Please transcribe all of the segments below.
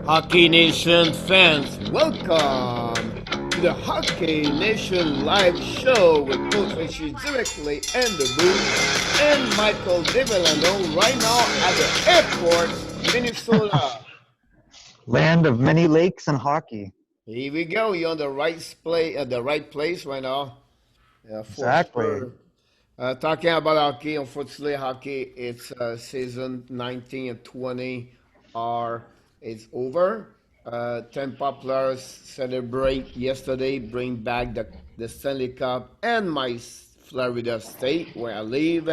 Hockey Nation fans, welcome to the Hockey Nation live show with Coach Frenchy directly in the booth and Michael Devellano right now at the airport, Minnesota. Land of many lakes and hockey. Here we go. You're on the right place right now, for Exactly. sure. Talking about hockey, unfortunately, hockey it's season 19 and 20 are is over. Tampa players celebrate yesterday, bring back the Stanley Cup and my Florida State where I live,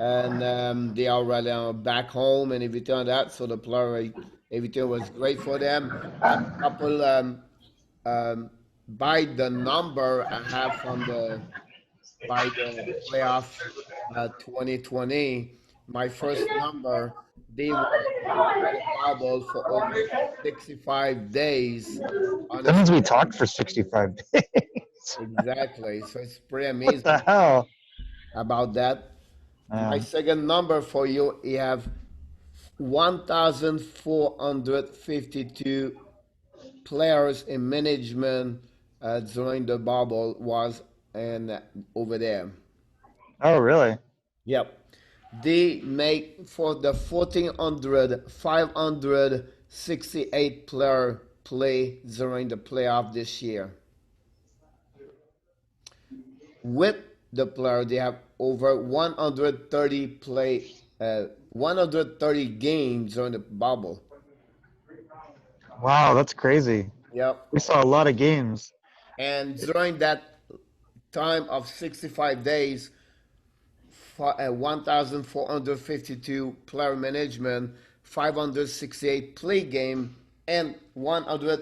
and they are right now back home and everything like that. So the player, everything was great for them. A couple by the number I have from the by the playoff 2020. My first number, they were outside the bubble for over 65 days. That means we Honestly, talked for 65 days. exactly. So it's pretty What the amazing hell? about that. My Man. second number for you, you have 1,452 players in management during the bubble was and over there. Oh, really? Yep. They make for the 1400, 568 player play during the playoff this year. With the player, they have over 130 130 games during the bubble. Wow, that's crazy. Yep. We saw a lot of games. And during that time of 65 days, 1,452 player management, 568 play game, and 100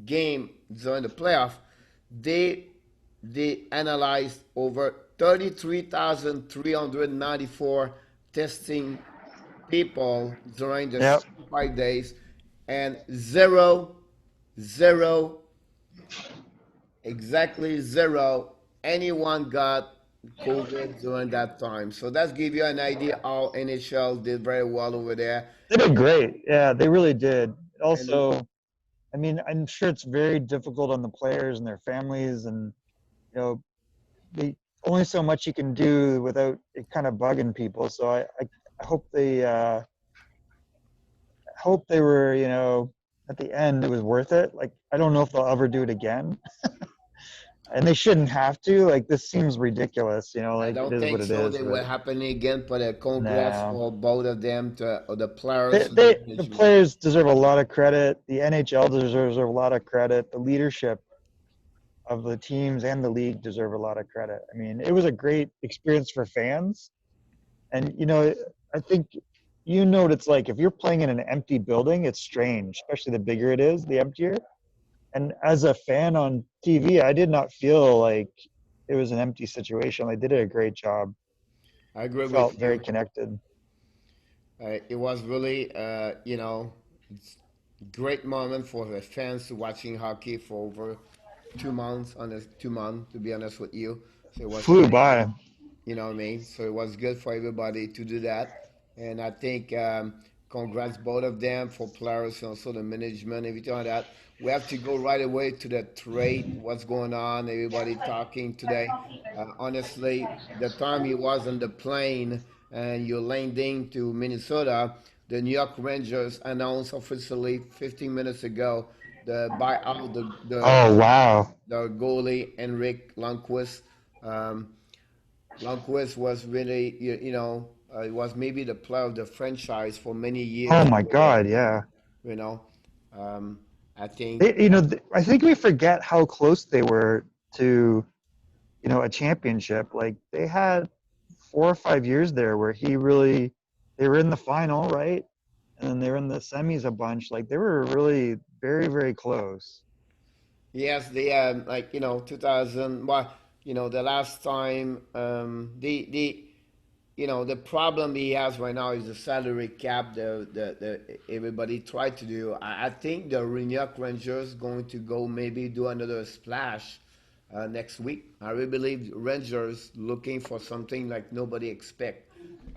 game during the playoff. They they analyzed over 33,394 testing people during the Yep. 65 days, and zero, exactly zero, anyone got COVID during that time. So that's give you an idea how NHL did very well over there. They did great. Yeah, they really did. And Also, I mean, I'm sure it's very difficult on the players and their families, and they only so much you can do without it kind of bugging people. So I hope they were, at the end it was worth it. Like I don't know if they'll ever do it again. And they shouldn't have to. Like this seems ridiculous, I like it don't is think what it so. is, They will but happen again, but congrats no. for both of them, to or the players and the The management. players deserve a lot of credit. The NHL deserves a lot of credit. The leadership of the teams and the league deserve a lot of credit. I mean, it was a great experience for fans. And I think you know what it's like. If you're playing in an empty building, it's strange, especially the bigger it is, the emptier. And as a fan on TV, I did not feel like it was an empty situation. They did a great job. I agree with Felt very you. connected. It was really, it's great moment for the fans watching hockey for over 2 months, honest 2 months, to be honest with you. So it was Flew pretty, by. you know what I mean? So it was good for everybody to do that. And I think congrats both of them for players and also the management, everything like that. We have to go right away to the trade, what's going on, everybody talking today. Honestly, the time he was on the plane and you landing to Minnesota, the New York Rangers announced officially 15 minutes ago the buyout Oh wow. the goalie Henrik Lundqvist. Um, Lundqvist was really, it was maybe the player of the franchise for many Oh years my over there. God, yeah. You know, um, I think, I think we forget how close they were to, a championship. Like they had 4 or 5 years there where they were in the final, right? And then they were in the semis a bunch. Like they were really very, very close. yes, the like 2000. Well, the last time the problem he has right now is the salary cap. The everybody tried to do. I think the New York Rangers going to go maybe do another splash next week. I really believe Rangers looking for something like nobody expect.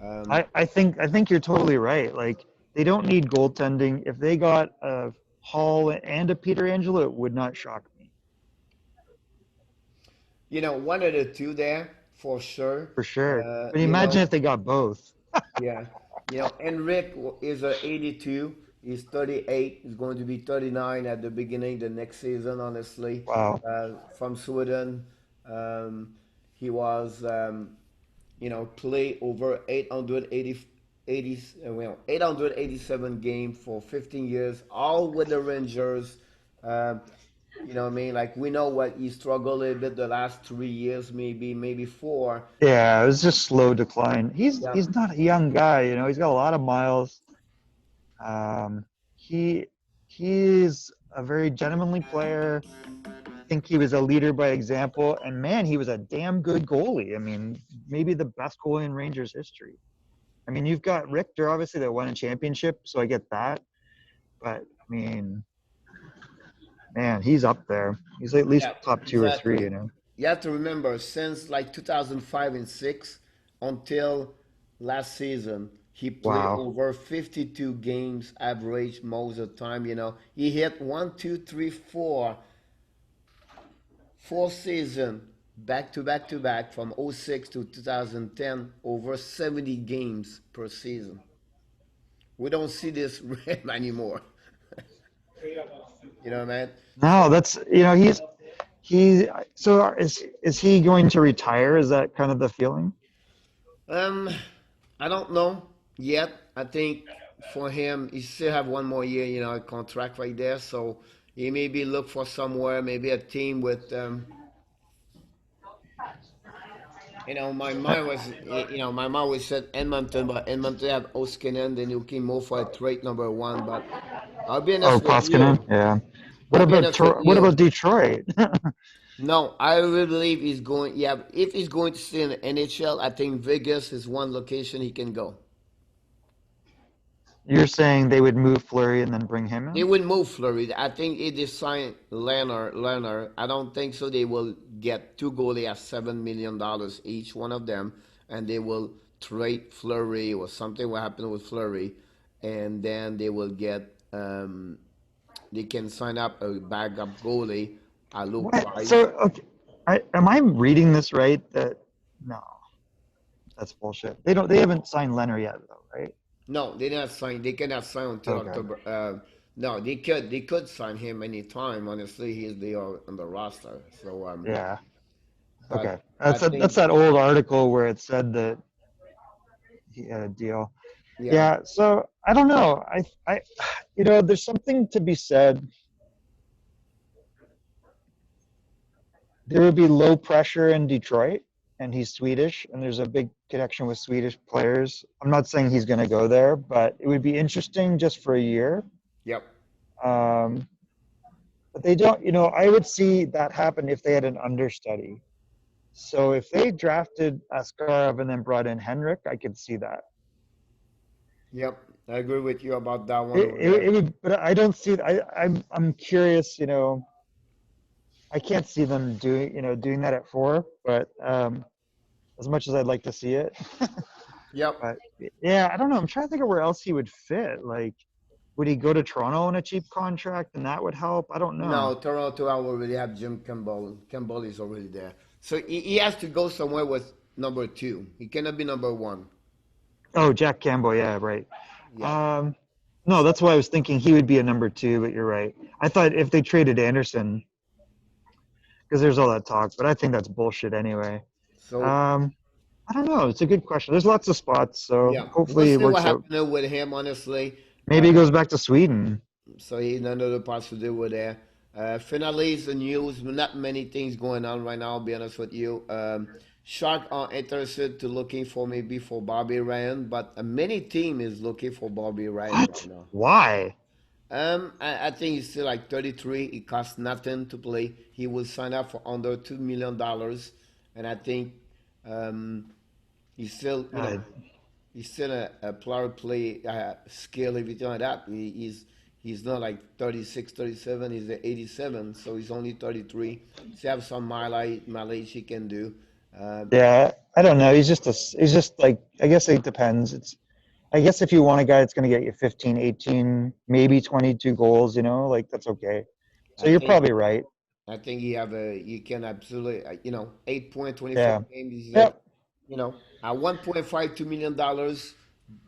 Um, I think you're totally right. Like they don't need goaltending. If they got Hall and a Peter Angelo, it would not shock me One of the two there for sure. for sure. Uh, But you imagine know, if they got both. yeah. Enric is a 82. He's 38. He's going to be 39 at the beginning the next season. Honestly, Wow. from Sweden, he was play over 887 games for 15 years, all with the Rangers. Um, you know what I mean? Like we know what he struggled a little bit the last 3 years, maybe four. Yeah, it was just slow decline. Yeah, He's not a young guy, you know. He's got a lot of miles. Um, he he's a very gentlemanly player. I think he was a leader by example, and man, he was a damn good goalie. I mean, maybe the best goalie in Rangers history. I mean, you've got Richter, obviously, that won a championship, so I get that. But I mean, man, he's up there. He's at least yeah, top two or three, exactly. you know. You have to remember, since like 2005 and six until last season, he played Wow. over 52 games average most of the time. He hit one, two, three, four season back to back to back from '06 to 2010, over 70 games per season. We don't see this anymore. Man. No, So that's he. So is he going to retire? Is that kind of the feeling? um, I don't know yet. I think for him, he still have one more year, a contract right there. So he maybe look for somewhere, maybe a team with my mind was said Edmonton, but Edmonton have Oskinen, then you can move for a trade number one. But I'll be Oh, honest with Koskinen. you. Yeah. I'll be honest with What you. about Detroit? No, I really believe he's going. Yeah, if he's going to stay in the NHL, I think Vegas is one location he can go. You're saying they would move Fleury and then bring him They in? will move Florida. I think if they sign Leonard, I don't think so. They will get two goalies at $7 million each, one of them, and they will trade Flurry or something will happen with Flurry, and then they will get they can sign up a backup goalie, a low What? price. So okay, am I reading this right? That no, that's bullshit. They don't. They haven't signed Leonard yet, though, right? No, they not sign. They cannot sign until Okay. October. No, they could sign him anytime. Honestly, he's they are on the roster. So Yeah. Okay. but I That's think that old article where it said that he had a deal. yeah. Yeah. So I don't know. There's something to be said. There would be low pressure in Detroit, and he's Swedish, and there's a big connection with Swedish players. I'm not saying he's going to go there, but it would be interesting just for a year. Yep. Um, but they don't, I would see that happen if they had an understudy. So if they drafted Askarov and then brought in Henrik, I could see that. Yep. I agree with you about that one It, over it, there. it would, but I don't see. I'm curious. I can't see them doing that at four. But as much as I'd like to see it, Yep. but yeah, I don't know. I'm trying to think of where else he would fit. Like, would he go to Toronto on a cheap contract, and that would help? I don't know. No, Toronto already have Jim Campbell. Campbell is already there. So he has to go somewhere with number two. He cannot be number one. Oh, Jack Campbell. Yeah, right. Yeah. Um, no, that's why I was thinking he would be a number two. But you're right. I thought if they traded Anderson, because there's all that talk, but I think that's bullshit anyway. So Um, I don't know. It's a good question. There's lots of spots, so yeah, we'll hopefully it see what works out. happens with him. Honestly, Maybe he goes back to Sweden. so he's another parts to do with there. Finales the news. Not many things going on right now. I'll be honest with you. Shark are interested to looking for maybe for Bobby Ryan, but many team is looking for Bobby Ryan right What? now. Why? I think he's still like 33. It costs nothing to play. He will sign up for under $2 million, and I think um, he's still, Uh, he's still a player play skill, everything like that. He's not like 36, 37. He's at 87, so he's only 33. So have some mileage he can do. Uh, yeah, I don't know. He's just like I guess it depends. I guess if you want a guy that's going to get you 15, 18, maybe 22 goals, like that's okay. So I you're think probably right. you can absolutely 8 point 24 Yeah. games is Yep. at 1.52 million dollars.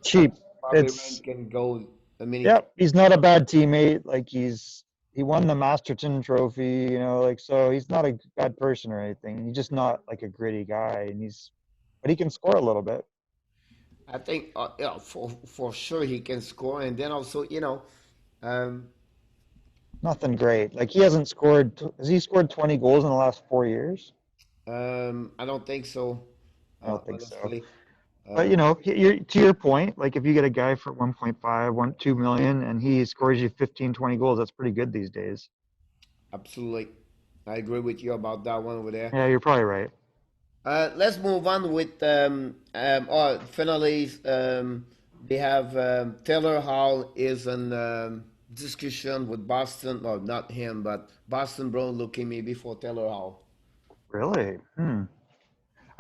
Cheap. Probably Ryan It's can go. I mean, Yep. He's not a bad teammate. Like he won the Masterton Trophy. Like so he's not a bad person or anything. He's just not like a gritty guy, and but he can score a little bit. I think for sure he can score, and then also um, Nothing great. Like he hasn't scored. Has he scored 20 goals in the last 4 years? I don't think so, I don't think so. honestly. But Um, to your point, like if you get a guy for 1.5, 2 million, and he scores you 15, 20 goals, that's pretty good these days. Absolutely, I agree with you about that one over there. Yeah, you're probably right. Let's move on with finally. They have Taylor Hall is in discussion with Boston. Well, not him, but Boston Brown looking maybe for Taylor Hall. Really? Hmm.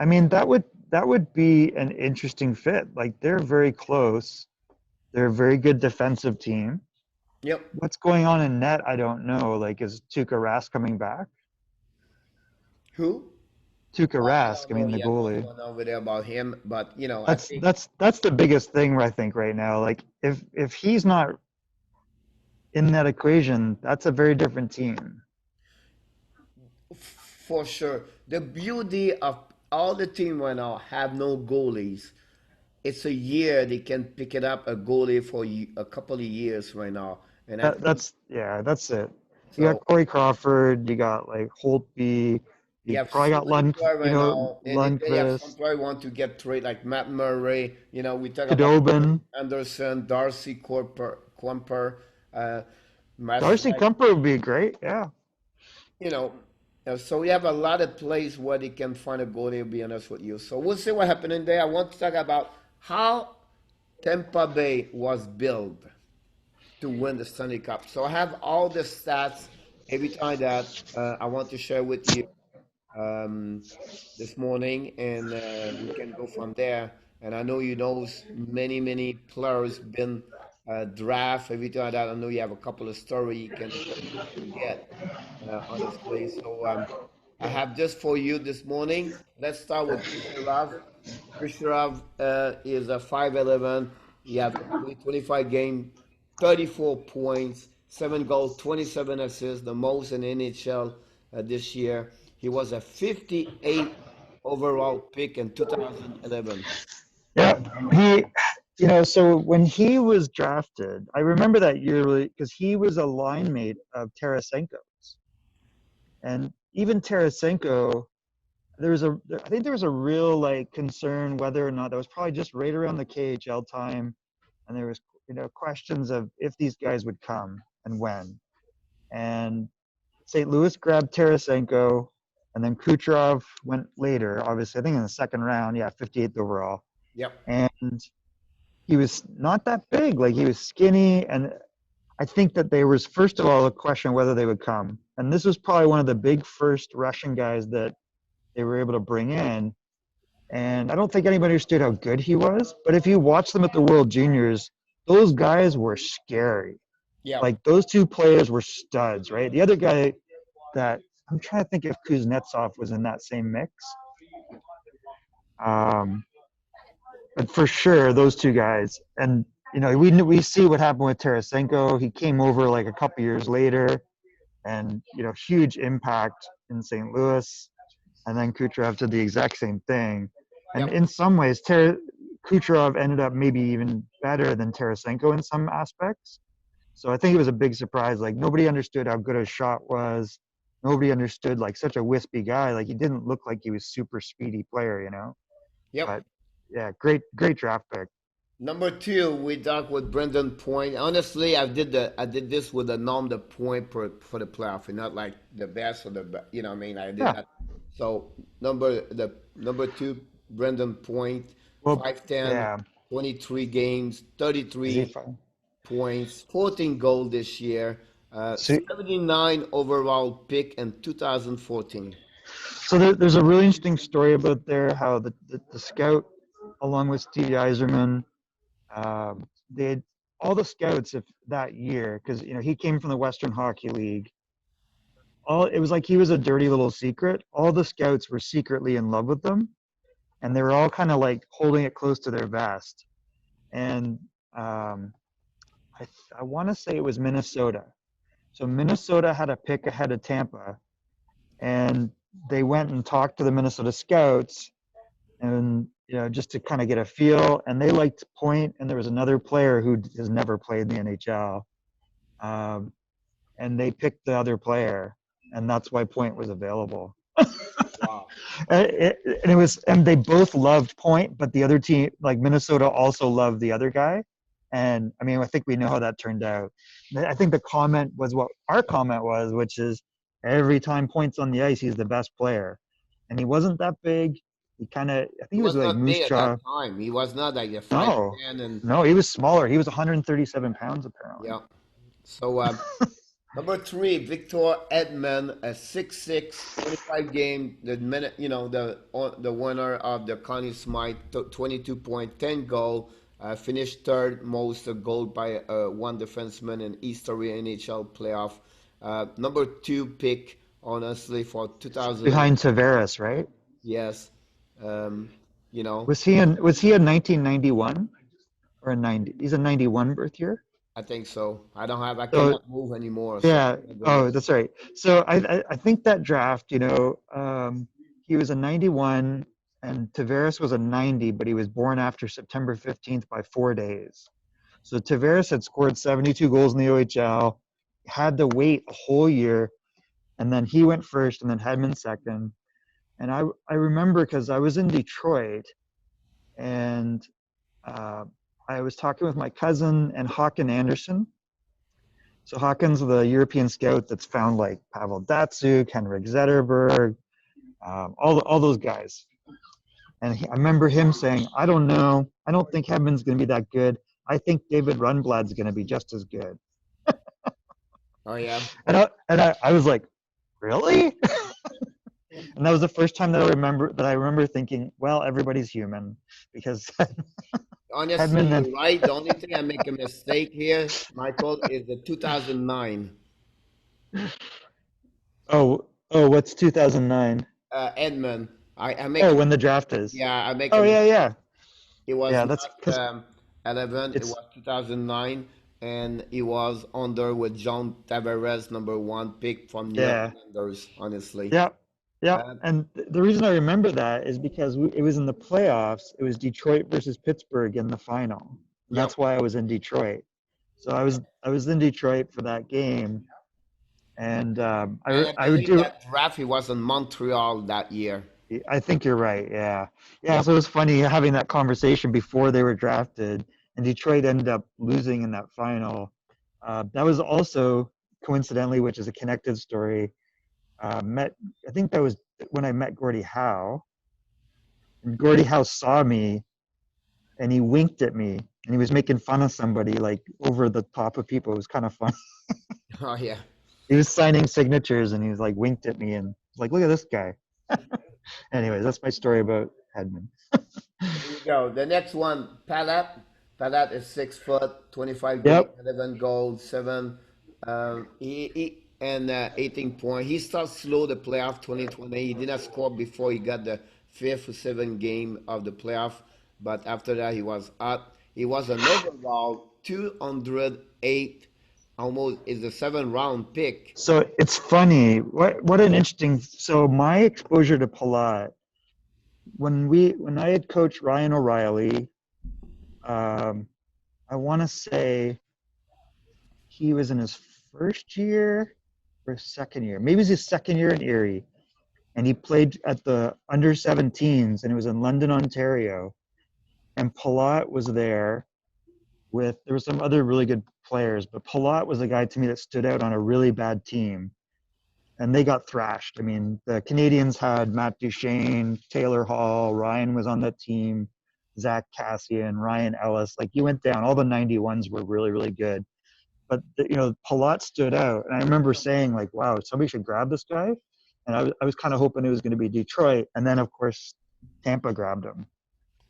I mean, that would be an interesting fit. Like they're very close. They're a very good defensive team. Yep. What's going on in net? I don't know. Like, is Tuukka Rask coming back? Who? Tuukka I Rask, don't I know mean the yet what's goalie. going on over there about him, but I That's think that's that's the biggest thing I think right now. Like, if he's not in that equation, that's a very different team. for sure the beauty of all the team right now have no goalies. It's a year they can pick it up a goalie for a couple of years right now, and I think That's yeah, that's it. You got so. Corey Crawford. You got like Holtby. You You have probably so got many players right now, and then you have some Lundqvist, players want to get trade like Matt Murray. We talk about Khudobin. Anderson, Darcy Quimper, uh, Darcy Masai. Kumper would be great. Yeah. You know, so we have a lot of plays where they can find a goalie. To be honest with you, so we'll see what happened in there. I want to talk about how Tampa Bay was built to win the Stanley Cup. So I have all the stats every time that I want to share with you um, this morning, and we can go from there. And I know you know many players been draft everything like that. I know you have a couple of story you can get honestly. So I have just for you this morning. Let's start with Kucherov. Kucherov is a 5'11". He have played 25 game, 34 points, 7 goals, 27 assists, the most in NHL this year. He was a 58 overall pick in 2011. Yeah. So when he was drafted, I remember that year really because he was a line mate of Tarasenko's. And even Tarasenko, I think there was a real like concern whether or not that was probably just right around the KHL time. And there was, questions of if these guys would come and when. And St. Louis grabbed Tarasenko, and then Kucherov went later, obviously, I think in the second round, yeah, 58th overall. Yep. And he was not that big. Like he was skinny. And I think that there was, first of all, a question whether they would come. And this was probably one of the big first Russian guys that they were able to bring in. And I don't think anybody understood how good he was. But if you watch them at the World Juniors, those guys were scary. Yep. Like those two players were studs, right? The other guy that I'm trying to think if Kuznetsov was in that same mix. Um, but for sure, those two guys. And we see what happened with Tarasenko. He came over like a couple years later, and huge impact in St. Louis. And then Kucherov did the exact same thing. And Yep. in some ways, Kucherov ended up maybe even better than Tarasenko in some aspects. So I think it was a big surprise. Like nobody understood how good his shot was. Nobody understood like such a wispy guy. Like he didn't look like he was super speedy player. Yep. But yeah, great draft pick. Number two, we talked with Brendan Point. Honestly, I did this with a norm the point for the playoff, and not like the best or what I mean. I did Yeah. that. So number two, Brendan Point, Well, 5'10", yeah. 23 games, Is he 33 fun? points, 14 goals this year, So, 79 overall pick in 2014. so there's a really interesting story about there how the scout, along with Steve Yzerman, They had all the scouts of that year, because he came from the Western Hockey League. It was like he was a dirty little secret. All the scouts were secretly in love with them, and they were all kind of like holding it close to their vest. And um, I want to say it was Minnesota. So Minnesota had a pick ahead of Tampa, and they went and talked to the Minnesota scouts, and just to kind of get a feel. And they liked Point, and there was another player who has never played in the NHL, um, and they picked the other player, and that's why Point was available. Wow. And they both loved Point, but the other team, like Minnesota, also loved the other guy. And I mean, I think we know how that turned out. I think the comment was what our comment was, which is every time Point's on the ice, he's the best player. And he wasn't that big. I think He he was was like not moose big at that jaw. time. He was not like a No, 5'10" and no, he was smaller. He was 137 pounds apparently. yeah. So number three, Victor Edmond, a 6'6", 25 game, the minute, the winner of the Connie Smythe, 22 point, 10 goal, finished third most goal by one defenseman in history NHL playoff. Number two pick, honestly, for 2000, Behind Tavares, right? yes, um, you know, Was he a 1991 or a 90? He's a 91 birth year. I think so. I So cannot move anymore, so yeah. I'm gonna Oh, look. that's right. So I think that draft, he was a 91 and Tavares was a 90, but he was born after September 15th by 4 days. So Tavares had scored 72 goals in the OHL, had to wait a whole year, and then he went first, and then Hedman second. And I remember because I was in Detroit, and uh, I was talking with my cousin and Håkan Anderson. So Hawkins, the European scout that's found like Pavel Datsuk, Henrik Zetterberg, all those guys. And I remember him saying, "I don't know. I don't think Hedman's going to be that good. I think David Rundblad's going to be just as good." Oh yeah. And I was like, "Really?" And that was the first time that I remember thinking, "Well, everybody's human," because Honestly, Hedman then. you're right. The only thing I make a mistake here, Michael, is the 2009 Oh, what's 2009? Edmund. I make Oh, a when the draft is. yeah, I make a Oh yeah, mistake. yeah, It was yeah. That's not because 11. It it's was 2009, and it was under with John Tavares, number one pick from New York yeah. Islanders. Honestly, Yeah, yeah. uh, And the reason I remember that is because it was in the playoffs. It was Detroit versus Pittsburgh in the final, and yep. that's why I was in Detroit. So I was in Detroit for that game, and And I I would believe do. that draft he was in Montreal that year. I think you're right. Yeah, yeah. Yep. So it was funny having that conversation before they were drafted, and Detroit ended up losing in that final. That was also coincidentally, which is a connected story. Met I think that was when I met Gordie Howe, and Gordie Howe saw me and he winked at me and he was making fun of somebody like over the top of people. It was kind of fun. Oh yeah. He was signing signatures and he was like winked at me and was like, "Look at this guy." Anyways, that's my story about Hedman. There you go. The next one, Palat. Palat is 6 foot, 25 game, Yep. 11 goals, seven, and 18 point. He started slow the playoff 2020. He did not score before he got the fifth or seventh game of the playoff, but after that he was out. He was an overall 208, almost is a 7 round pick. So it's funny. What an interesting. So my exposure to Palat when I had coached Ryan O'Reilly, um, I want to say he was in his first year or second year. Maybe it was his second year in Erie. And he played at the under 17s, and it was in London, Ontario. And Palat was there there were some other really good players, but Palat was the guy to me that stood out on a really bad team. And they got thrashed. I mean, the Canadians had Matt Duchene, Taylor Hall, Ryan was on that team, Zach Cassian, Ryan Ellis. Like you went down, all the 91s were really, really good. But Palat stood out, and I remember saying like, "Wow, somebody should grab this guy." And I was kind of hoping it was going to be Detroit, and then of course Tampa grabbed him,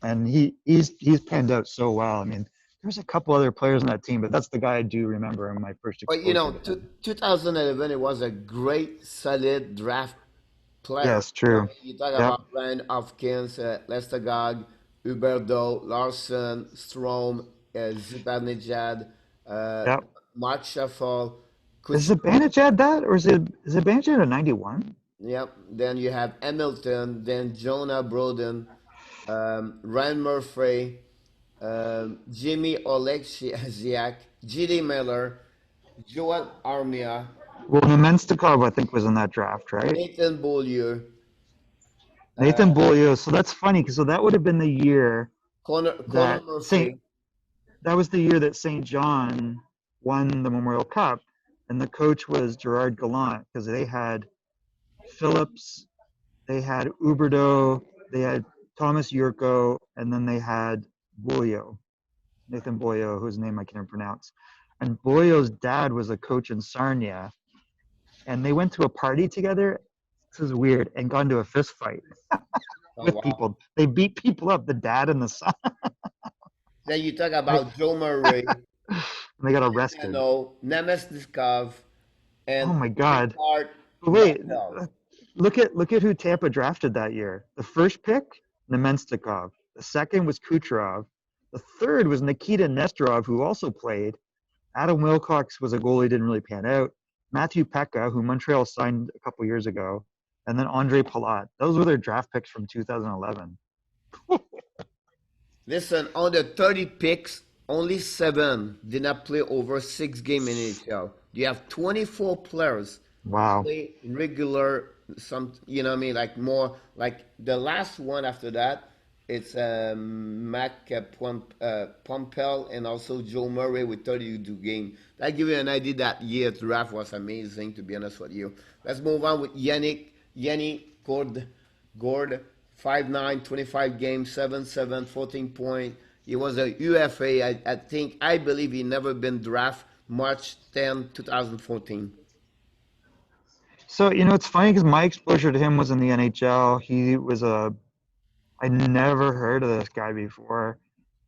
and he's panned out so well. I mean, there's a couple other players on that team, but that's the guy I do remember in my first But you exposure know, to him. 2011, it was a great, solid draft player. Yes, true. You talk Yep, about Ryan Hopkins, Lestegard, Huberdeau, Larson, Strom, Zibanejad, uh, yep. Mark Shuffle, Is Kuch. Zibanejad that, or is Zibanejad a 91? Yep. Then you have Hamilton, then Jonah Broden, Ryan Murphy, Jimmy Oleksiak, G.D. Miller, Joel Armia, Well, Nemenstikov, I think, was in that draft, right? Nathan Beaulieu, Nathan Bolio. So that's funny because so that would have been the year Connor that Saint. Murphy. That was the year that St. John won the Memorial Cup, and the coach was Gerard Gallant because they had Phillips, they had Uberdo, they had Thomas Yurko, and then they had Boyo, Nathan Boyo, whose name I can't pronounce. And Boyo's dad was a coach in Sarnia, and they went to a party together. This is weird, and got into a fist fight Oh, with wow. people. They beat people up, the dad and the son. Then you talk I, about Joe Murray, they got arrested. Devellano, Nemesnikov, Oh and my God. Ricard But wait, Rafael. look at who Tampa drafted that year. The first pick, Nemenstikov. The second was Kucherov. The third was Nikita Nesterov, who also played. Adam Wilcox was a goalie, didn't really pan out. Matthew Pekka, who Montreal signed a couple years ago, and then Andre Palat. Those were their draft picks from 2011. Listen, on the 30 picks, only seven did not play over 6 games in NHL. You have 24 players Wow. play regular, some, you know what I mean, like more, like the last one after that, it's Mac Pompel and also Joe Murray with 32 games. That give you an idea that year draft was amazing, to be honest with you. Let's move on with Yannick Gord, 5'9", 25 games, 7'7", 14 point. He was a UFA. I believe he never been draft March 10, 2014. So, it's funny because my exposure to him was in the NHL. I never heard of this guy before.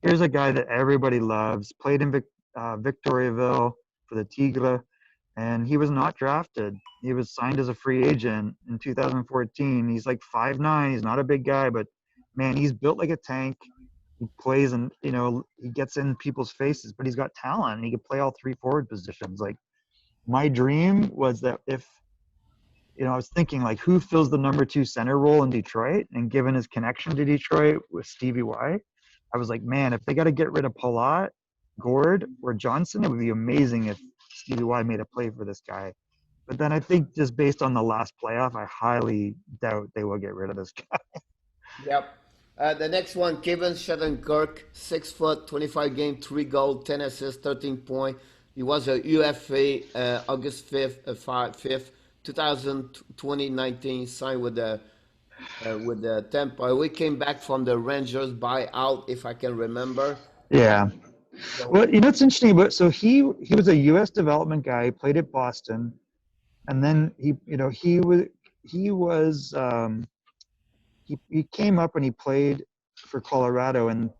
Here's a guy that everybody loves, played in Victoriaville for the Tigre, and he was not drafted. He was signed as a free agent in 2014. He's like 5'9". He's not a big guy, but man, he's built like a tank. He plays and, he gets in people's faces, but he's got talent and he can play all three forward positions. Like, my dream was that if I was thinking like who fills the number two center role in Detroit, and given his connection to Detroit with Stevie Y, I was like, man, if they got to get rid of Palat, Gord, or Johnson, it would be amazing if Stevie Y made a play for this guy. But then I think just based on the last playoff, I highly doubt they will get rid of this guy. Yep. The next one, Kevin Shattenkirk, 6 foot, 25 game, 3 goal, 10 assists, 13 point. He was a UFA August 5th, 5th, 2019, signed with the Tampa. We came back from the Rangers buyout, if I can remember. Yeah. So Well, it's interesting, but so he was a U.S. development guy. He played at Boston, and then he came up and he played for Colorado, and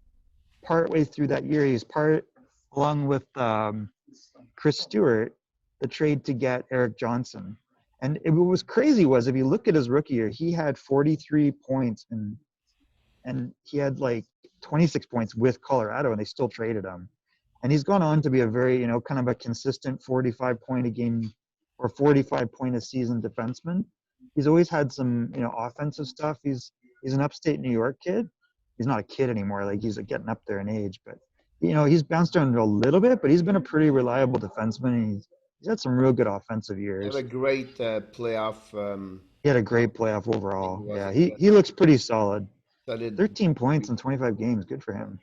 partway through that year, he's part along with Chris Stewart, the trade to get Eric Johnson. And what was crazy was if you look at his rookie year, he had 43 points and he had like 26 points with Colorado, and they still traded him. And he's gone on to be a very, kind of a consistent 45 point a game or 45 point a season defenseman. He's always had some, offensive stuff. He's an upstate New York kid. He's not a kid anymore. Like he's getting up there in age, but he's bounced around a little bit, but he's been a pretty reliable defenseman. And he's had some real good offensive have a years. great playoff. He had a great playoff He overall. was Yeah, a he looks pretty solid. solid. 13 points in 25 games. Good for him.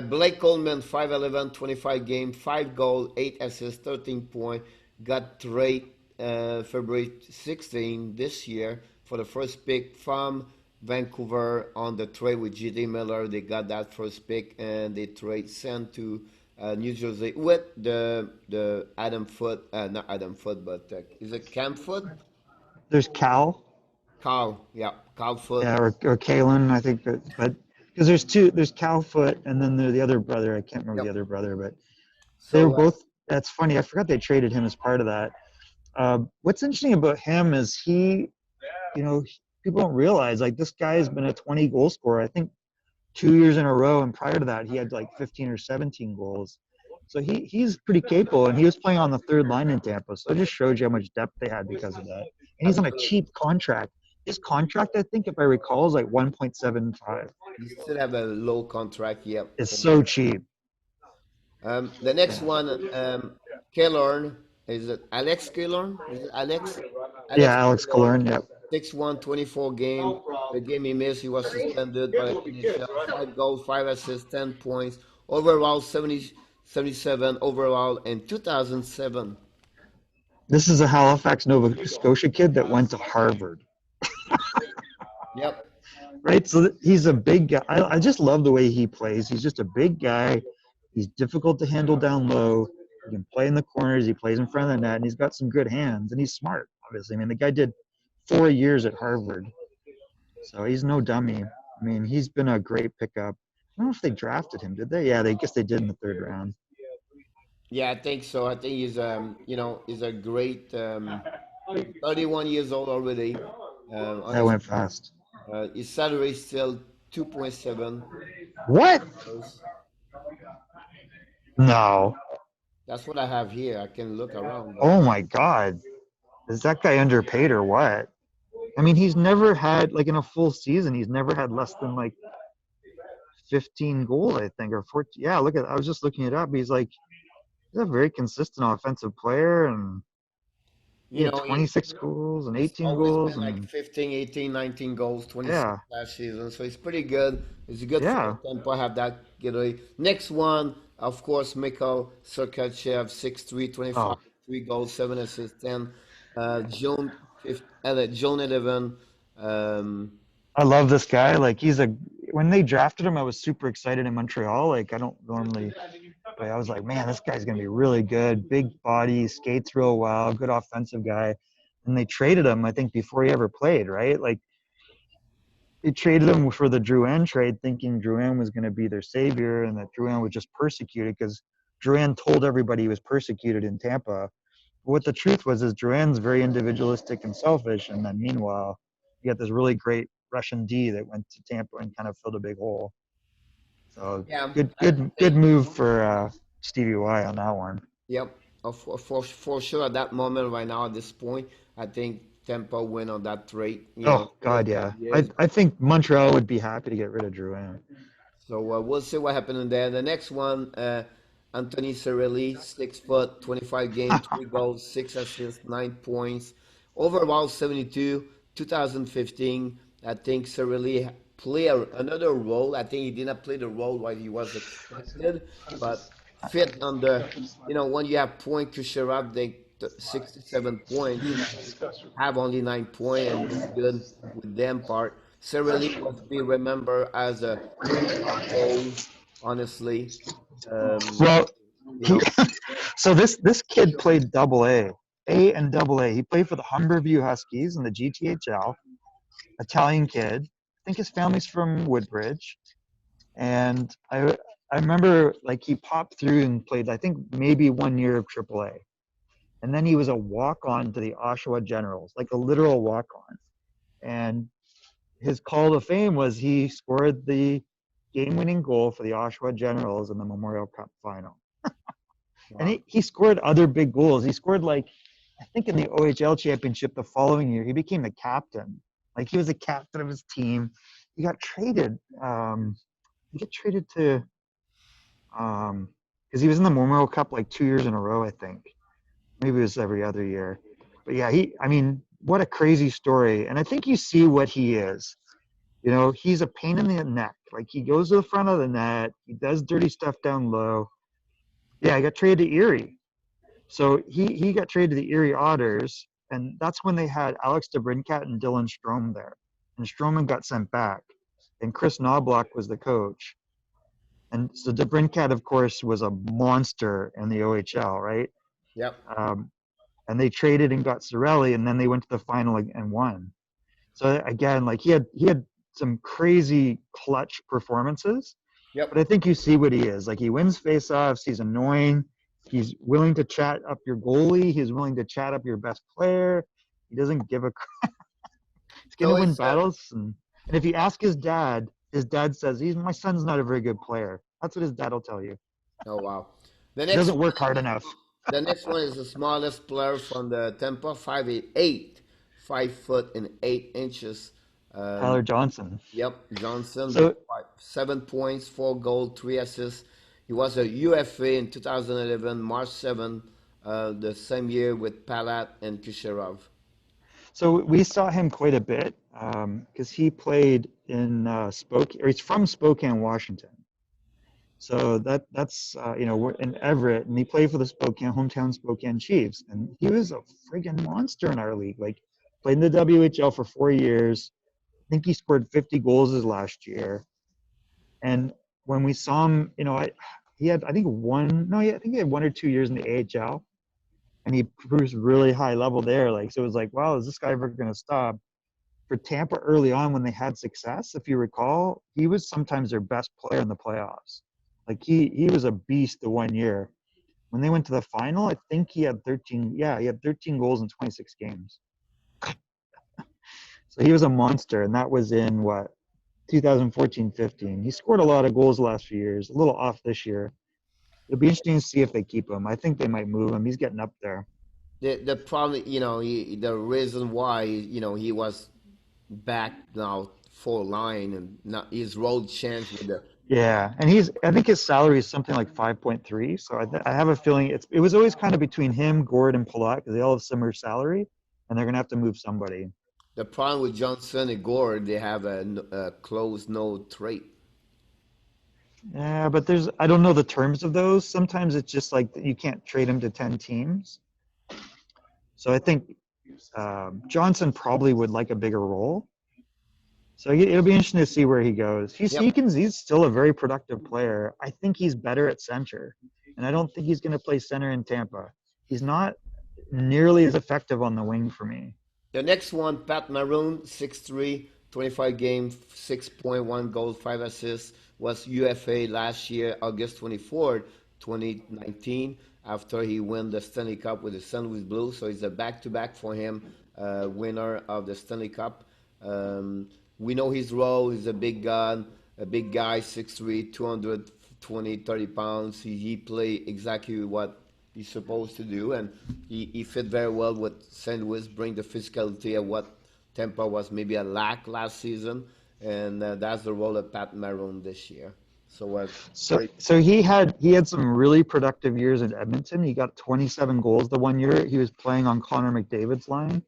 Blake Coleman, 5'11", 25 game, 5 goal, 8 assists, 13 point. Got trade February 16 this year for the first pick from Vancouver on the trade with G.D. Miller. They got that first pick and they trade sent to New Jersey with the Adam Foot, not Adam Foot, but is it Cam Foot? There's Cal, Carl, yeah, Carl Foot. yeah, or Kalen, I think. But because there's Calfoot and then the other brother. I can't remember the Yep. other brother, but they were So both. That's funny. I forgot they traded him as part of that. What's interesting about him is you know, people don't realize like this guy has been a 20 goal scorer. I think 2 years in a row, and prior to that, he had like 15 or 17 goals. So he's pretty capable, and he was playing on the third line in Tampa. So it just shows you how much depth they had because of that. And he's on a absolutely, cheap contract. His contract, I think, if I recall, is like 1.75. you still have a low contract. Yep. It's so cheap. The next Yeah. one, Killorn. Is it Alex Killorn? Is it Alex? Yeah, Alex Alex Killorn. Killorn. Yep. 6-1, 24 game. The game he missed, he was suspended by the NHL. 5 goals, 5 assists, 10 points. Overall, 77 overall in 2007. This is a Halifax, Nova Scotia kid that went to Harvard, Yep. right? So he's a big guy. I just love the way he plays. He's just a big guy. He's difficult to handle down low. He can play in the corners. He plays in front of the net, and he's got some good hands. And he's smart, obviously. I mean, the guy did 4 years at Harvard, so he's no dummy. I mean, he's been a great pickup. I don't know if they drafted him, did they? Yeah, they guess they did in the third round. Yeah, I think so. I think he's a great 31 years old already. On That his went fast. his salary is still 2.7. What? Dollars. No. That's what I have here. I can look around, but Oh my God. Is that guy underpaid or what? I mean, he's never had like in a full season, he's never had less than like 15 goals, I think, or 14. Yeah, look at. I was just looking it up. He's a very consistent offensive player, and he you had know, 26 goals and he's 18 always goals, been like and 15, 18, 19 goals, 26 yeah, last season. So he's pretty good. It's good for yeah. Tampa have that getaway. Next one, of course, Mikhail Sergachev, 6'3", 25, Oh, 3 goals, 7 assists, 10. Joan, 11. Um, I love this guy. Like he's a. When they drafted him, I was super excited in Montreal. Like I don't normally, but I was like, man, this guy's gonna be really good. Big body, skates real well, good offensive guy. And they traded him, I think, before he ever played. Right? Like they traded him for the Drouin trade, thinking Drouin was going to be their savior and that Drouin was just persecuted because Drouin told everybody he was persecuted in Tampa. But what the truth was is Drouin's very individualistic and selfish, and then meanwhile, you got this really great Russian D that went to Tampa and kind of filled a big hole. So yeah, I good think, move for Stevie Y on that one. yep, for sure at that moment right now at this point, I think Tampa win on that trade. Oh Whatever God, yeah. it is. I think Montreal would be happy to get rid of Drouin. So we'll see what happened in there. The next one, Anthony Cirelli, 6 foot, 25 game, 3 goals, 6 assists, 9 points, overall 72, 2015. I think Cirelli play another role. I think he did not play the role what he was expected, but fit on the, when you have point Kucherov, they 67 points. He have only 9 points and been good with them part. Cirelli was be remembered as a pickup role, honestly. Um, Well, you he know, so this kid played A and double A. He played for the Humberview Huskies in the GTHL. Italian kid. I think his family's from Woodbridge, and I remember like he popped through and played. I think maybe 1 year of AAA, and then he was a walk on to the Oshawa Generals, like a literal walk on. And his call to fame was he scored the game-winning goal for the Oshawa Generals in the Memorial Cup final. And wow. he scored other big goals. He scored like I think in the OHL championship the following year, he became the captain. Like he was the captain of his team. He got traded. He got traded to because he was in the Memorial Cup like 2 years in a row, I think. Maybe it was every other year. But yeah, I mean, what a crazy story. And I think you see what he is. You know, he's a pain in the neck. Like he goes to the front of the net, he does dirty stuff down low. Yeah, I got traded to Erie. So he got traded to the Erie Otters, and that's when they had Alex DeBrincat and Dylan Strome there. And Stroman got sent back, and Chris Knobloch was the coach. And so DeBrincat, of course, was a monster in the OHL, right? Yep. Um, and they traded and got Cirelli, and then they went to the final and won. So again, like he had some crazy clutch performances. But I Yep. think you see what he is. Like he wins faceoffs. He's annoying. He's willing to chat up your goalie. He's willing to chat up your best player. He doesn't give a. He's going to So win it's battles. And if you ask his dad says he's my son's not a very good player. That's what his dad will tell you. oh wow. The He next doesn't one work hard enough. the next one is the smallest player from the Tampa, 5'8", 5 foot and 8 inches. Um, Tyler Johnson. yep, Johnson with So 7 points, 4 goals, 3 assists. He was a UFA in 2011, March 7, the same year with Palat and Kucherov. So we saw him quite a bit because he played in Spokane, or he's from Spokane, Washington. So that's we're in Everett, and he played for the Spokane hometown Spokane Chiefs, and he was a friggin' monster in our league. Like played in the WHL for 4 years. I think he scored 50 goals his last year. And when we saw him, he had I think one no, I think he had 1 or 2 years in the AHL, and he produced really high level there. Like so, it was like, wow, is this guy ever going to stop? For Tampa early on when they had success, if you recall, he was sometimes their best player in the playoffs. Like he was a beast the one year. When they went to the final, I think he had 13. Yeah, he had 13 goals in 26 games. So he was a monster, and that was in what 2014-15. He scored a lot of goals the last few years. A little off this year. It'll be interesting to see if they keep him. I think they might move him. He's getting up there. The problem, the reason why, he was back now for line and not his role changed with the Yeah, and I think his salary is something like 5.3. So I have a feeling it was always kind of between him, Gord, and Palat because they all have similar salary, and they're gonna have to move somebody. the problem with Johnson and Gore. They have a close no trade. Yeah, but I don't know the terms of those. Sometimes it's just like you can't trade him to 10 teams. So I think Johnson probably would like a bigger role. So it'll be interesting to see where he goes. Yep. He's still a very productive player. I think he's better at center, and I don't think he's going to play center in Tampa. He's not nearly as effective on the wing for me. The next one, Pat Maroon, 6'3", 25 games, 6.1 goals, 5 assists, was UFA last year, August 24th, 2019, after he won the Stanley Cup with the St. Louis Blues. So it's a back-to-back for him, winner of the Stanley Cup. We know his role. He's a big gun, a big guy, 6'3", 220, 30 pounds. He play exactly what he's supposed to do, and he fit very well with St. Louis, bring the physicality of what Tampa was maybe a lack last season, and that's the role of Pat Maroon this year. So So so he had some really productive years in Edmonton. He got 27 goals the one year he was playing on Connor McDavid's line.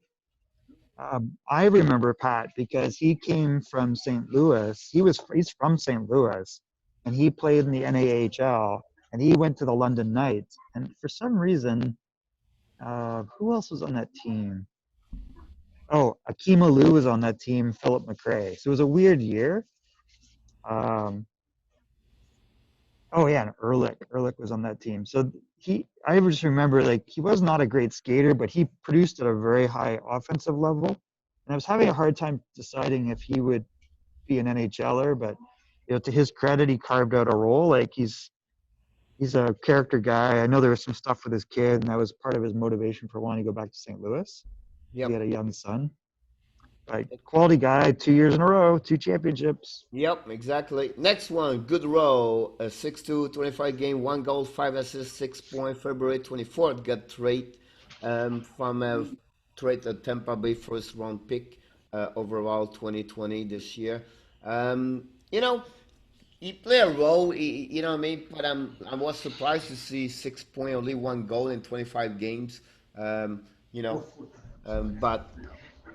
I remember Pat because he came from St. Louis. He's from St. Louis, and he played in the NAHL, and he went to the London Knights. And for some reason, who else was on that team? Oh, Akeem Alou was on that team. Philip McRae. So it was a weird year. Um, oh yeah, and Ehrlich. Ehrlich was on that team. So I just remember like he was not a great skater, but he produced at a very high offensive level. And I was having a hard time deciding if he would be an NHLer, but to his credit, he carved out a role. Like he's a character guy. I know there was some stuff with his kid, and that was part of his motivation for wanting to go back to St. Louis. He yep, had a young son. But quality guy, 2 years in a row, 2 championships. yep, exactly. Next one, good row, 6'2", 25 game, 1 goal, 5 assists, 6 point. February 24th, got trade from a trade a Tampa Bay first round pick overall 2020 this year. You know, he played a role, you know what I mean? But I was surprised to see 6 point, only 1 goal in 25 games. Um, you know, but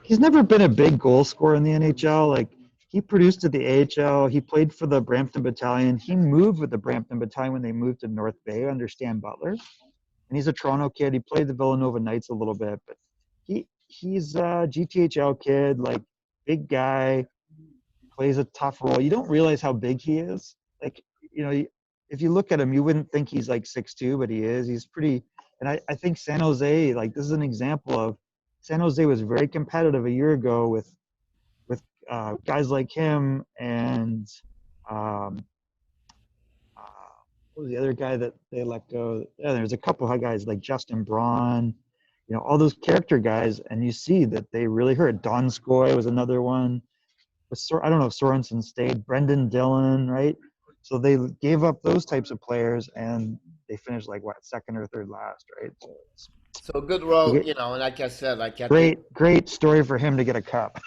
He's never been a big goal scorer in the NHL. Like he produced at the AHL. He played for the Brampton Battalion. He moved with the Brampton Battalion when they moved to North Bay under Stan Butler. And he's a Toronto kid. He played the Villanova Knights a little bit, but he's a GTHL kid, like big guy, plays a tough role. You don't realize how big he is. Like, if you look at him, you wouldn't think he's like 6'2", but he is. He's pretty. And I think San Jose, like this is an example of San Jose was very competitive a year ago with guys like him and um, uh, what was the other guy that they let go? Yeah, there's a couple of guys like Justin Braun, all those character guys, and you see that they really hurt. Don Skoy was another one. I don't know if Sorensen stayed. Brendan Dillon, right? So they gave up those types of players, and they finished like what, second or third last, right? So it's So good role, a like I said, like I think great story for him to get a cup.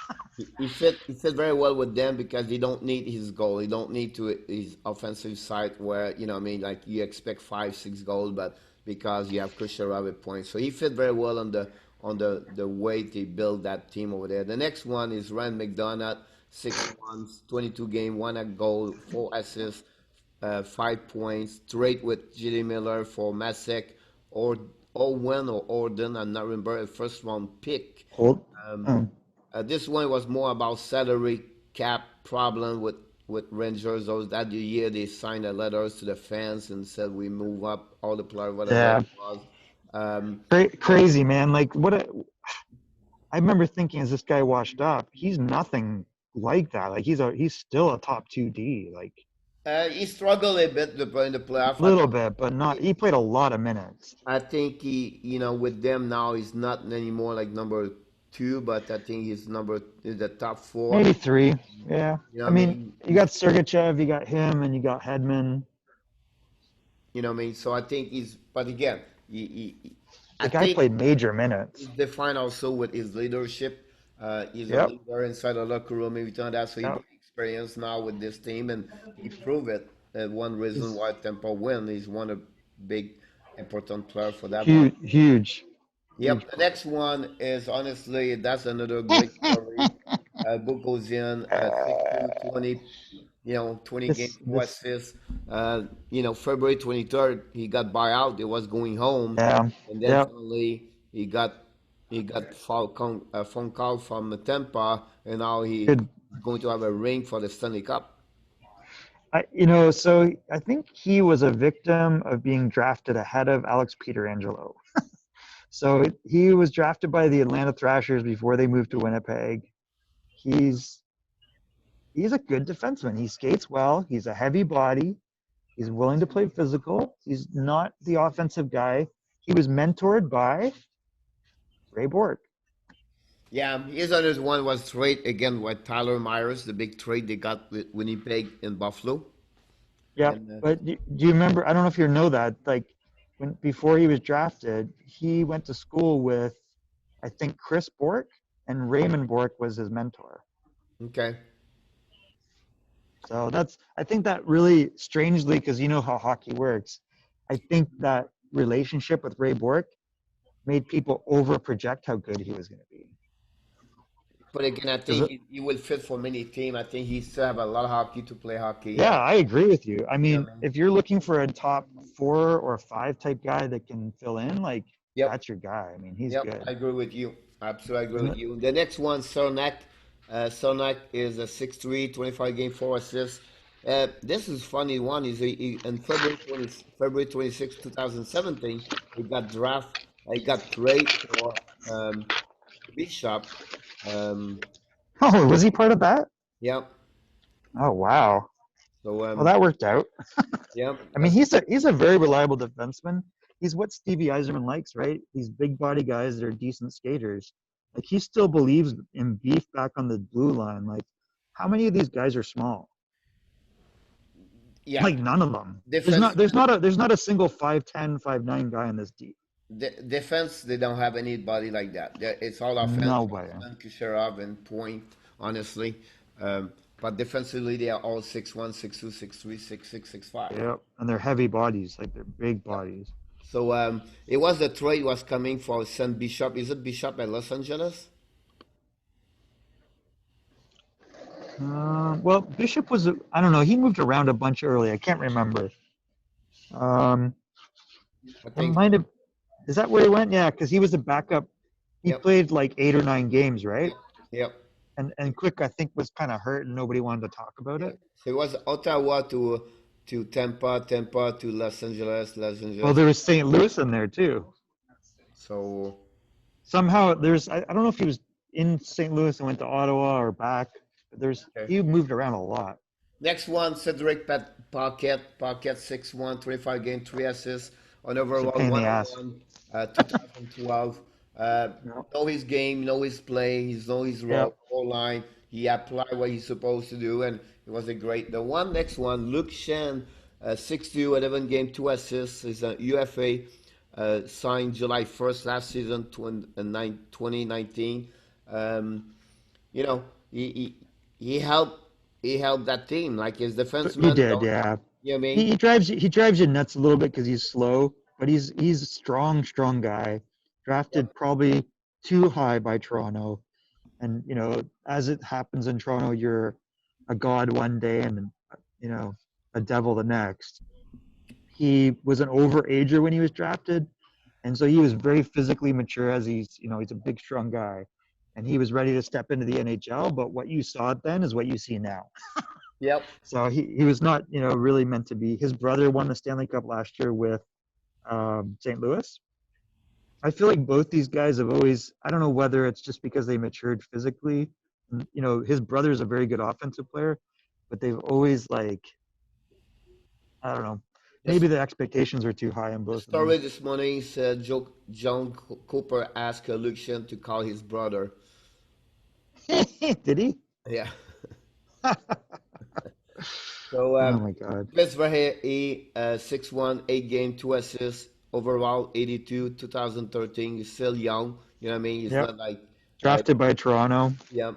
he fit very well with them because he don't need his goal. He don't need to his offensive side where what I mean, like you expect 5, 6 goals, but because you have Kucherov with points, so he fit very well on the way they build that team over there. The next one is Ryan McDonough, 6 months, 22 game, 1 goal, 4 assists, 5 points, trade with J.D. Miller for Masek or Owen or Orden, I'm not remember a first round pick. Hold. Um, Um, this one was more about salary cap problem with Rangers. Those that the year they signed the letters to the fans and said we move up all the players, whatever it yeah, was. Um, crazy man. Like I remember thinking as this guy washed up, he's nothing like that. Like he's still a top two D, like he struggled a bit in the playoff. a little bit, but not. He played a lot of minutes. I think with them now, he's not anymore like number two, but I think he's in the top four. Maybe three. Yeah. You know I what I mean, mean? you got Sergachev, you got him, and you got Hedman. You know what I mean? So I think but again, I The guy think played major minutes. he's defined also with his leadership. He's a Yep. leader inside the locker room, everything like that. So he Yep. bring experience now with this team, and he proved it. That one reason He's why Tampa win is one of big important player for that one. huge, huge, huge Yep. The player. next one is honestly that's another great story. Bukosian, 6'2", 20, 20 games, this four this assists. February 23rd, he got buyout. He was going home, yeah. and then Yep. finally he got a phone call from Tampa, and now he's Good. going to have a ring for the Stanley Cup. So I think he was a victim of being drafted ahead of Alex Pietrangelo. So he was drafted by the Atlanta Thrashers before they moved to Winnipeg. He's he's a good defenseman. He skates well. He's a heavy body. He's willing to play physical. He's not the offensive guy. He was mentored by Ray Bork. Yeah, his other one was trade again with Tyler Myers, the big trade they got with Winnipeg and Buffalo. Yep. And But do you remember? I don't know if you know that. Like when before he was drafted, he went to school with, I think, Chris Bork, and Raymond Bork was his mentor. okay. So I think that really strangely, because you know how hockey works, I think that relationship with Ray Bork made people over project how good he was going to be. But again, I think Because he will fit for many teams. I think he still have a lot of hockey to play hockey. yeah, I agree with you. I You know mean, what I mean? if you're looking for a top 4 or 5 type guy that can fill in, like Yep. that's your guy. I mean, he's Yep. good. I agree with you. Absolutely agree with Isn't you. The next one, Cernak. Cernak is a 6'3", 25 game, 4 assists. This is funny one. Is in February 26, 2017, he got draft. He got trade for Bishop. Um, Oh, was he part of that? yeah. Oh, wow. So Well, that worked out. yeah. I mean, he's a very reliable defenseman. He's what Stevie Eiserman likes, right? These big body guys that are decent skaters. Like he still believes in beef back on the blue line. Like, how many of these guys are small? Yeah. Like none of them. There's Defense. not there's not a there's not a single 5'10", 5'9" guy in this deep. Defense, they don't have anybody like that. It's all offense, No way. Osman Kucherov and Point, honestly. But defensively, they are all 6'1", 6'2", 6'3", 6'6", 6'5". Yep. And they're heavy bodies, like they're big Yep. bodies. So it was the trade was coming for Saint Bishop. Is it Bishop at Los Angeles? Well, Bishop was, I don't know, he moved around a bunch early. I can't remember. Um, I it think might so. have, is that where he went? Yeah, because he was a backup. He Yep, played like 8 or 9 games, right? yep, yep, And Quick, I think, was kind of hurt and nobody wanted to talk about yep. it. So it was Ottawa to Tampa, Tampa to Los Angeles, Los Well, Angeles. there was St. Louis in there too. So Somehow I don't know if he was in St. Louis and went to Ottawa or back. Okay. He moved around a lot. Next one, Cedric Paquette. Paquette 6-1, 25 game, 3 assists on It's a overall pain in the ass. 101, 2012. Uh, Yep. know his game, know his play, he know his Yep. role line. He applied what he's supposed to do, and it was a great. The one next one, Luke Shen, 6-2, 11 game, 2 assists. He's a UFA, signed July 1st last season, 2019. Um, you know, he helped he helped that team. Like his He defenseman, did, don't yeah. you know what I He, mean? he drives you nuts a little bit because he's slow, but he's a strong guy. Drafted probably too high by Toronto, and as it happens in Toronto, you're a god one day and you know a devil the next. He was an overager when he was drafted, and so he was very physically mature as he's a big strong guy, and he was ready to step into the NHL. But what you saw then is what you see now. Yep. So he was not really meant to be. His brother won the Stanley Cup last year with St. Louis. I feel like both these guys have always. I don't know whether it's just because they matured physically. His brother is a very good offensive player, but they've always like I don't know. This Maybe the expectations are too high on the both of them. story this morning said John Cooper asked Lucian to call his brother. Did he? Yeah. Oh So my God. Chris Verhey, 6-1, 8 game, 2 assists, overall 82, 2013. He's still young. You know what I mean? He's Yep. not like, uh, Drafted by Toronto. yeah.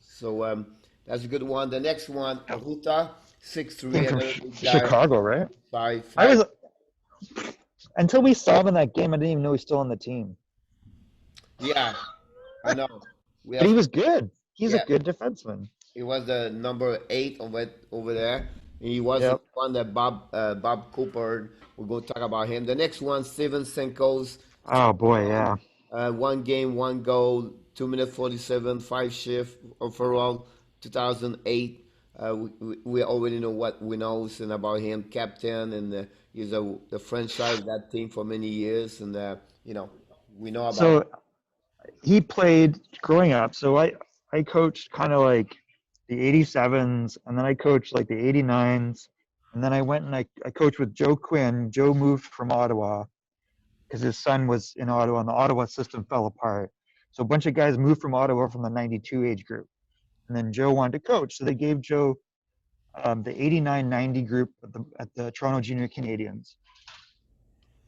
So that's a good one. The next one, Yep. Huta, Came 6'3", from another big guy, Chicago, right? five I five. was until we saw him in that game. I didn't even know he's still on the team. Yeah, I know. We But have, he was good. He's a yeah, good defenseman. he was the number 8 over there. He was the Yep. one that Bob Cooper. We're going to talk about him. The next one, Steven Senkos, Oh boy, yeah. 1 game, 1 goal, 2 minute 47, 5 shift overall, 2008. We already know what we know and about him, captain, and he's the franchise of that team for many years, and we know about him. So he played growing up. So I coached kind of like the 87s, and then I coached like the 89s, and then I went and I coached with Joe Quinn. Joe moved from Ottawa because his son was in Ottawa, and the Ottawa system fell apart. So a bunch of guys moved from Ottawa from the 92 age group. And then Joe wanted to coach. So they gave Joe the 89-90 group at the Toronto Junior Canadians.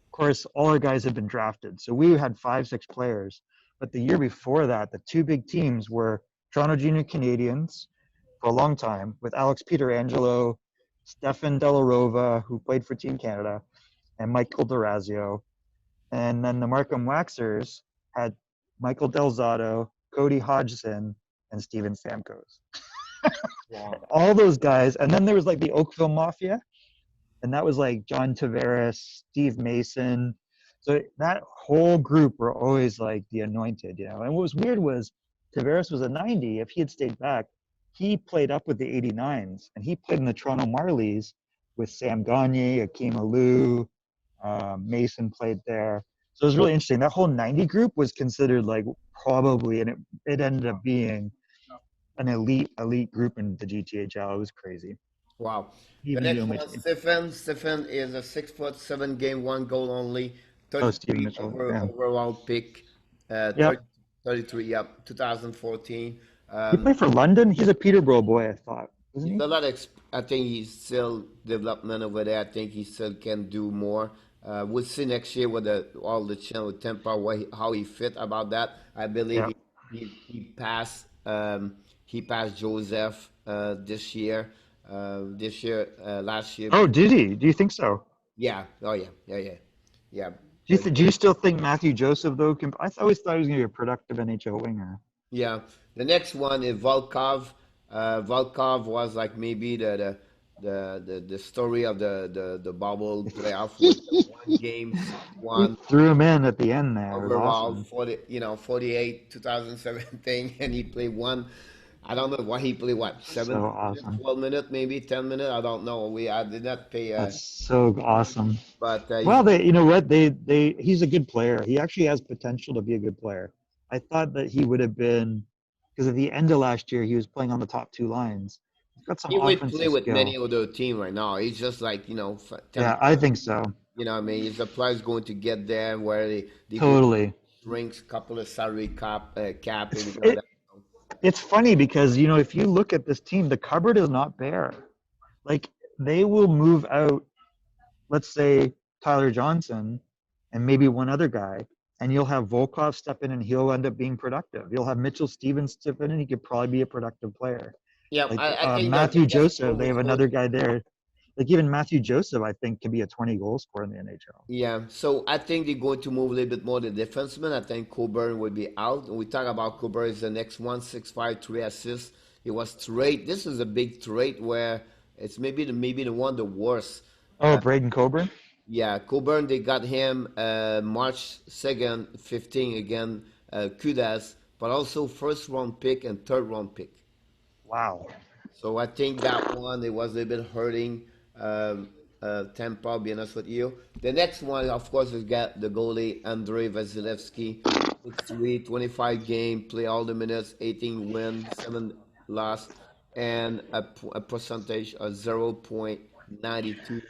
Of course, all our guys had been drafted. So we had 5, 6 players. But the year before that, the two big teams were Toronto Junior Canadians for a long time with Alex Pietrangelo, Stefan Delarova, who played for Team Canada, and Michael Durazio. And then the Markham Waxers had Michael Delzato, Cody Hodgson, and Steven Stamkos. Wow. All those guys. And then there was like the Oakville Mafia, and that was like John Tavares, Steve Mason. So that whole group were always like the anointed. And what was weird was Tavares was a 90. If he had stayed back, he played up with the 89s, and he played in the Toronto Marlies with Sam Gagne, Akeem Alou, Mason played there. So it was really interesting. That whole 90 group was considered like probably, and it ended up being an elite group in the GTHL. It was crazy. Wow. The Even next one, Stephen. Stephen is a 6 foot 7 game, 1 goal only, Stephen 33 Mitchell. Yeah. overall pick, Yep. 33, yep, 2014. He played for London. He's a Peterborough boy, I thought, wasn't He's he? a lot. I think he's still development over there. I think he still can do more. We'll see next year with all the channel with Tampa, how he fit about that. I believe Yeah. he passed he passed Joseph last year. Oh, did he? Do you think so? Yeah. Oh yeah. Yeah. Yeah. Yeah. So Do you still think Matthew Joseph though? Always thought he was going to be a productive NHL winger. yeah. The next one is Volkov. Volkov was like maybe the story of the bubble playoff with the 1 game, six We one threw him in at the end there. It was overall, awesome. 48 2017, and he played one. I don't know what he played. What So 7 minutes, awesome. 12 minutes, maybe 10 minutes. I don't know. I did not pay. That's so awesome. But Well, you know what? He's a good player. He actually has potential to be a good player. I thought that he would have been because at the end of last year he was playing on the top two lines. He's got some He will play offensive with many skill. other team right now. He's just like Yeah, Tampa. I think so. You know, what I mean, if the players going to get there where they go to Totally. shrinks couple of salary cap It's everything like it, that. it's funny because if you look at this team, the cupboard is not bare. Like they will move out, let's say Tyler Johnson and maybe one other guy, and you'll have Volkov step in and he'll end up being productive. You'll have Mitchell Stevens step in and he could probably be a productive player. Yeah, Like I think the Matthew best Joseph, move they is have going another to. guy there. Like even Matthew Joseph, I think, can be a 20 goal scorer in the NHL. Yeah, so I think they're going to move a little bit more the defenseman. I think Coburn will be out. And we talk about Coburn is the next one, 6'5", 3 assists. He was trade. This is a big trade where it's maybe the one the worst. Oh, Braden Coburn? Yeah, Coburn, they got him March 2nd, 15 again, Kudas, but also first round pick and third round pick. Wow. So I think that one it was a little bit hurting Tampa. Be honest with you. The next one, of course, is got the goalie Andrei Vasilevsky, 6'3", 25 game, play all the minutes, 18 win, 7 loss, and a percentage of 0.92,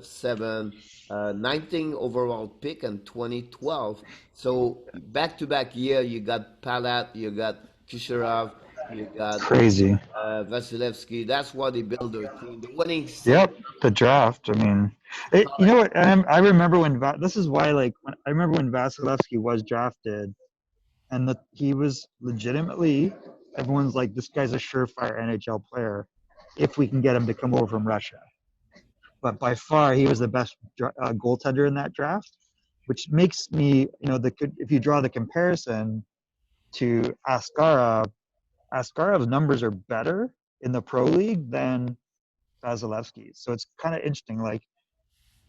7, 19 overall pick in 2012. So back to back year, you got Palat, you got Kisharov, you got Crazy. Vasilevsky. That's why they build their team. The winning season. Yep, the draft. I mean, you know what? I remember when this is why, like, I remember when Vasilevsky was drafted, and he was legitimately. Everyone's like, this guy's a surefire NHL player, if we can get him to come over from Russia. But by far, he was the best goaltender in that draft, which makes me, if you draw the comparison to Askarov's numbers are better in the pro league than Vasilevsky's. So it's kind of interesting. Like,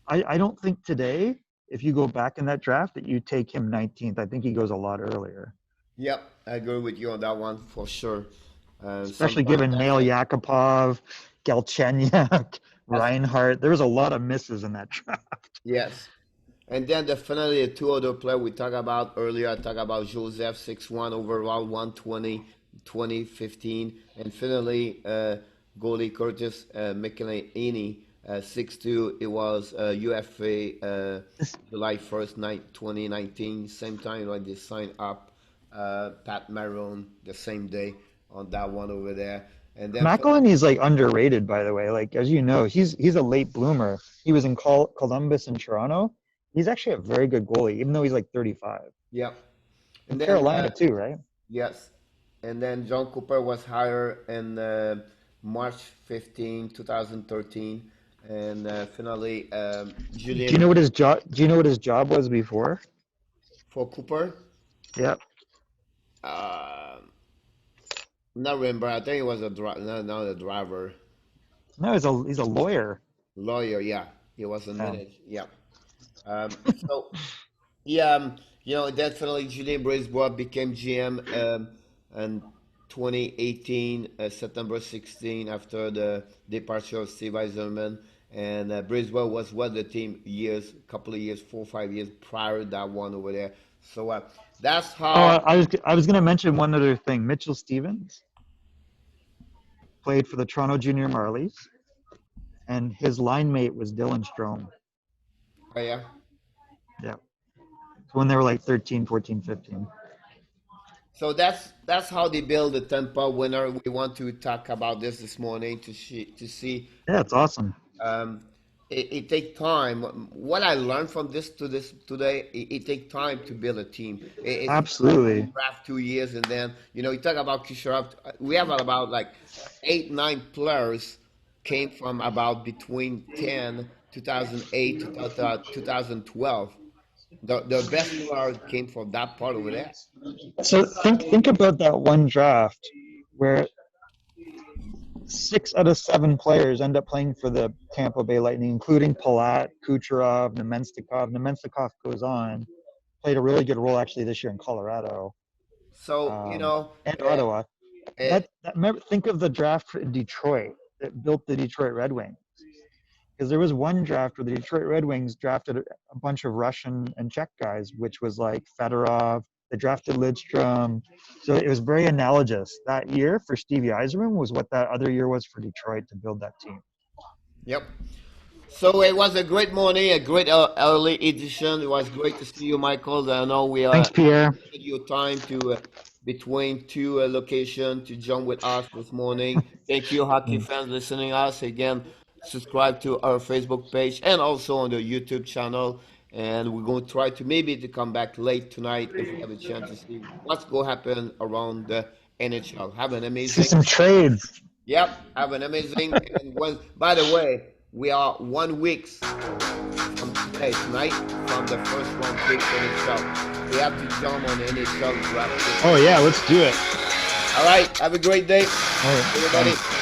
I don't think today, if you go back in that draft, that you take him 19th. I think he goes a lot earlier, Yep, I agree with you on that one for sure. especially Sometimes given that's Nail Yakupov, Galchenyuk, that's Reinhardt. There was a lot of misses in that draft. yes. And then definitely the two other players we talked about earlier. I talked about Joseph, 6'1", overall, 120, 2015. And finally, goalie Curtis McElhaney, 6'2". It was UFA July 1st, 2019. Same time when they signed up Pat Maroon the same day on that one over there. And then McElhinney's like underrated, by the way. Like as you know, he's a late bloomer. He was in Columbus and Toronto. He's actually a very good goalie, even though he's like 35. yep. In And then Carolina too, right? yes, and then John Cooper was hired in March 15, 2013, and finally Do you Julian know what his job? Do you know what his job was before? for Cooper. Yep. Uh, Not remember. I think it was not a driver, No, he's a lawyer. lawyer. Yeah, he was a Yeah. manager. Yeah. So yeah, definitely Julien Brisebois became GM in 2018, September 16, after the departure of Steve Eiserman. And Brisebois was with the team couple of years, 4 or 5 years prior to that one over there. So that's Oh, how. I was gonna mention one other thing. Mitchell Stevens played for the Toronto Junior Marlies, and his line mate was Dylan Strome. Oh, yeah. Yeah. When they were like 13, 14, 15. So that's how they build the Tampa winner. We want to talk about this morning to see. Yeah, it's awesome. Um, it takes time. What I learned from this today, it takes time to build a team. It's not like Absolutely. draft 2 years and then you talk about Kisharov. We have about like 8, 9 players came from about between 2008 to 2012. The best player came from that part over there. So think about that one draft where 6 out of 7 players end up playing for the Tampa Bay Lightning, including Palat, Kucherov, Nemenstikov. Nemenstikov goes on, played a really good role actually this year in Colorado So and Ottawa. uh, Think of the draft in Detroit that built the Detroit Red Wings. Because there was one draft where the Detroit Red Wings drafted a bunch of Russian and Czech guys, which was like Fedorov, They drafted Lidstrom. So it was very analogous. That year for Stevie Eiserman was what that other year was for Detroit to build that team. Yep. So it was a great morning, a great early edition. It was great to see you, Michael. I know we Thanks, Pierre. appreciate your time to between two locations to join with us this morning. Thank you, hockey fans, listening us again. Subscribe to our Facebook page and also on the YouTube channel. And we're going to try to maybe to come back late tonight if we have a chance to see what's going to happen around the NHL. Have an See amazing. some trades. Yep, have an amazing. And one, by the way, we are 1 week from today, tonight, from the first round pick NHL. We have to jump on the NHL draft. Oh, yeah, let's do it. All right, have a great day, All right. everybody.